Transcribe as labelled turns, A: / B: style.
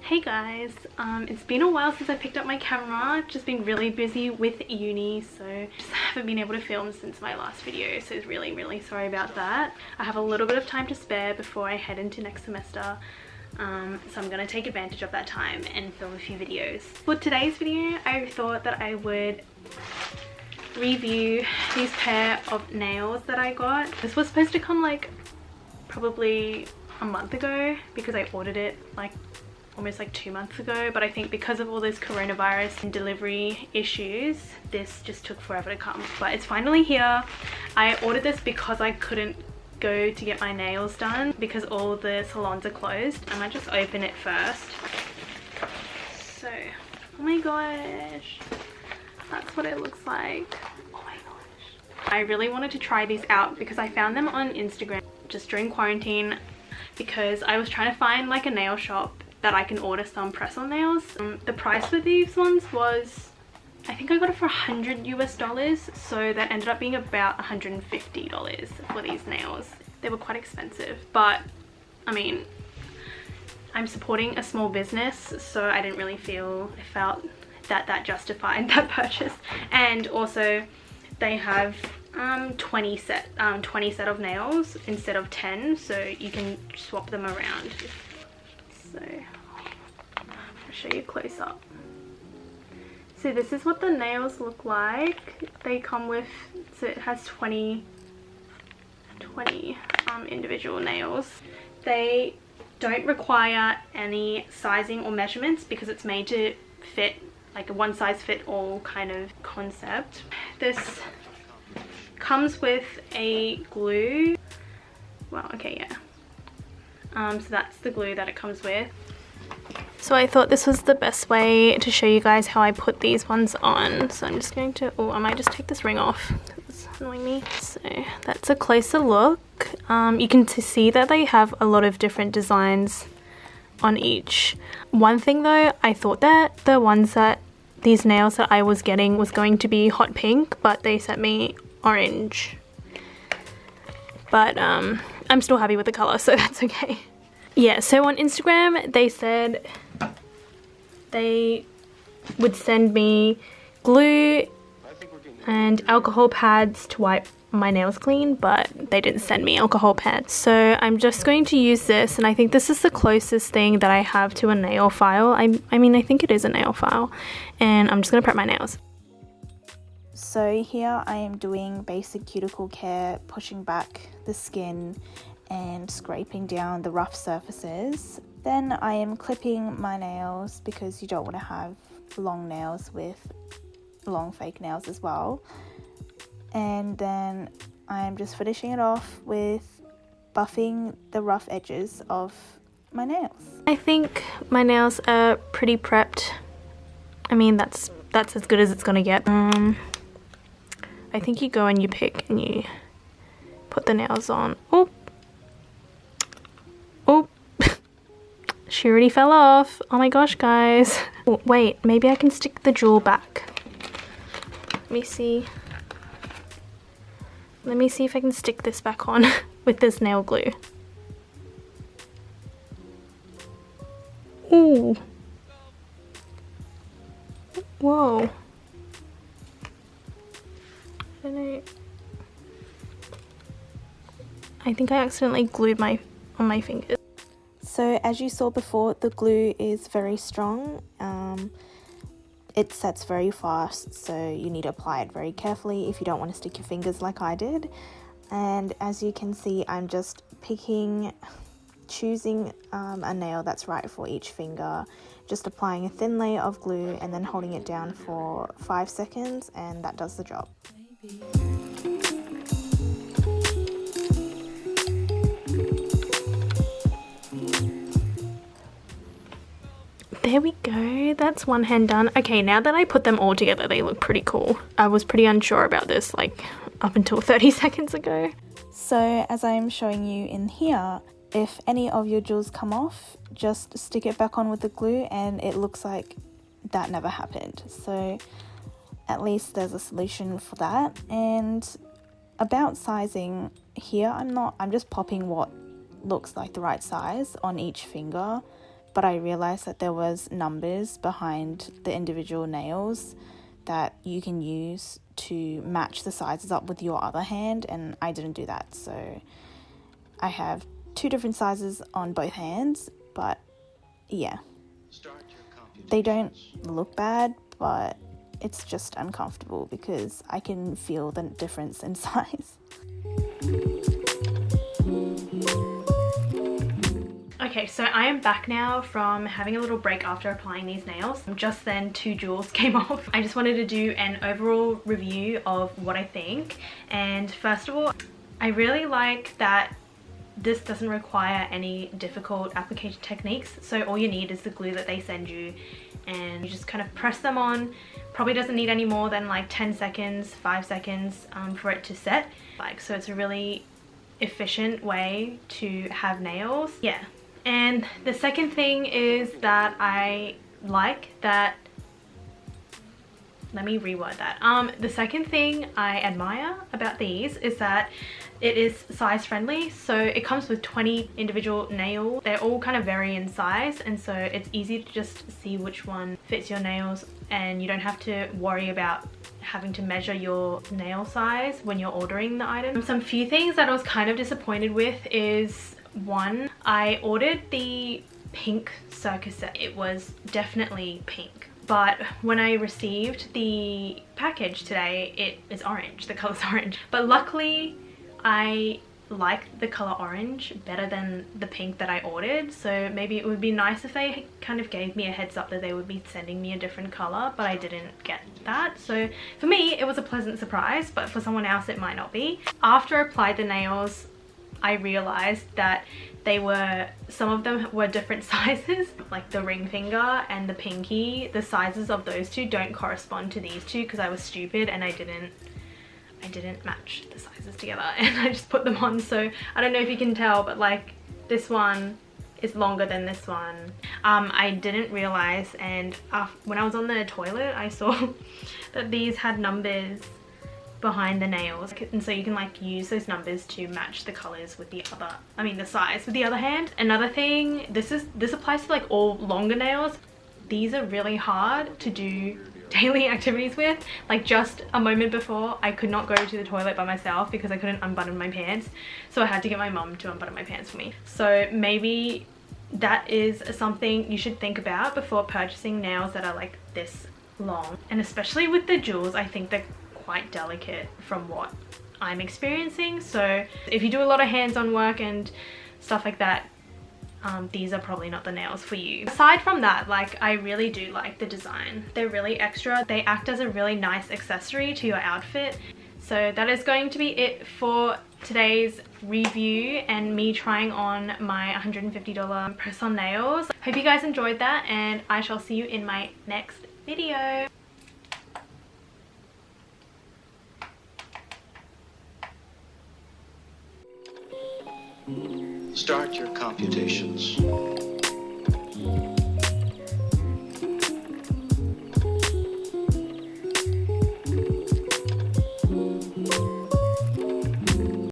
A: Hey guys, it's been a while since I picked up my camera. I've just been really busy with uni, so just haven't been able to film since my last video, so really sorry about that. I have a little bit of time to spare before I head into next semester, so I'm gonna take advantage of that time and film a few videos. For today's video, I thought that I would review these pair of nails that I got. This was supposed to come like probably a month ago because I ordered it like almost like 2 months ago, but I think because of all those coronavirus and delivery issues, this just took forever to come, but it's finally here. I ordered this because I couldn't go to get my nails done because all the salons are closed. I might just open it first. So, oh my gosh, that's what it looks like. Oh my gosh, I really wanted to try these out because I found them on Instagram just during quarantine, because I was trying to find like a nail shop that I can order some press-on nails. The price for these ones was, I think I got it for $100 US, so that ended up being about $150 for these nails. They were quite expensive, but I mean, I'm supporting a small business, so I didn't really felt that justified that purchase. And also they have 20 set of nails instead of 10, so you can swap them around. So I'll show you close up. So this is what the nails look like. They come with, so it has 20 individual nails. They don't require any sizing or measurements because it's made to fit, like a one size fit all kind of concept. This comes with a glue. Well, okay, yeah. So that's the glue that it comes with. So I thought this was the best way to show you guys how I put these ones on. So I'm just going to, oh, I might just take this ring off. It's annoying me. So that's a closer look. You can see that they have a lot of different designs on each. One thing though, I thought that these nails that I was getting was going to be hot pink, but they sent me orange. But I'm still happy with the color, so that's okay. Yeah, so on Instagram they said they would send me glue and alcohol pads to wipe my nails clean, but they didn't send me alcohol pads. So I'm just going to use this, and I think this is the closest thing that I have to a nail file. I mean, I think it is a nail file, and I'm just gonna prep my nails.
B: So here I am doing basic cuticle care, pushing back the skin and scraping down the rough surfaces. Then I am clipping my nails because you don't want to have long nails with long fake nails as well. And then I am just finishing it off with buffing the rough edges of my nails.
A: I think my nails are pretty prepped. I mean, that's as good as it's gonna get. I think you go and you pick and you put the nails on. Oh, she already fell off. Oh my gosh, guys. Oh, wait, maybe I can stick the jewel back. Let me see if I can stick this back on with this nail glue. Ooh. Whoa. I don't know. I think I accidentally glued on my fingers.
B: So as you saw before, the glue is very strong. It sets very fast, so you need to apply it very carefully if you don't want to stick your fingers like I did. And as you can see, I'm just choosing a nail that's right for each finger, just applying a thin layer of glue and then holding it down for 5 seconds, and that does the job.
A: There we go, that's one hand done. Okay, now that I put them all together, they look pretty cool. I was pretty unsure about this like up until 30 seconds ago.
B: So as I'm showing you in here, if any of your jewels come off, just stick it back on with the glue and it looks like that never happened. So at least there's a solution for that. And about sizing here, I'm just popping what looks like the right size on each finger but I realized that there was numbers behind the individual nails that you can use to match the sizes up with your other hand, and I didn't do that. So I have 2 different sizes on both hands, but yeah, they don't look bad, but it's just uncomfortable because I can feel the difference in size.
A: Okay, so I am back now from having a little break after applying these nails. Just then 2 jewels came off. I just wanted to do an overall review of what I think. And first of all, I really like that this doesn't require any difficult application techniques. So all you need is the glue that they send you, and you just kind of press them on. Probably doesn't need any more than like 10 seconds, 5 seconds for it to set. So it's a really efficient way to have nails. Yeah. And the second thing is that I like that, let me reword that. The second thing I admire about these is that it is size friendly. So it comes with 20 individual nails. They're all kind of vary in size, and so it's easy to just see which one fits your nails, and you don't have to worry about having to measure your nail size when you're ordering the item. Some few things that I was kind of disappointed with is, one, I ordered the pink circus set. It was definitely pink, but when I received the package today, it is orange. The color's orange. But luckily, I like the color orange better than the pink that I ordered, so maybe it would be nice if they kind of gave me a heads up that they would be sending me a different color, but I didn't get that. So for me, it was a pleasant surprise, but for someone else it might not be. After I applied the nails, I realized that some of them were different sizes, like the ring finger and the pinky. The sizes of those two don't correspond to these two because I was stupid and I didn't match the sizes together, and I just put them on. So I don't know if you can tell, but like this one is longer than this one. I didn't realize, and when I was on the toilet I saw that these had numbers behind the nails, and so you can like use those numbers to match the colors with the other, the size with the other hand. Another thing, this applies to like all longer nails. These are really hard to do daily activities with. Like just a moment before, I could not go to the toilet by myself because I couldn't unbutton my pants, so I had to get my mum to unbutton my pants for me. So maybe that is something you should think about before purchasing nails that are like this long. And especially with the jewels, I think they're quite delicate from what I'm experiencing. So if you do a lot of hands-on work and stuff like that, these are probably not the nails for you. Aside from that, like, I really do like the design. They're really extra. They act as a really nice accessory to your outfit. So that is going to be it for today's review and me trying on my $150 press-on nails. Hope you guys enjoyed that, and I shall see you in my next video.
C: Start your computations.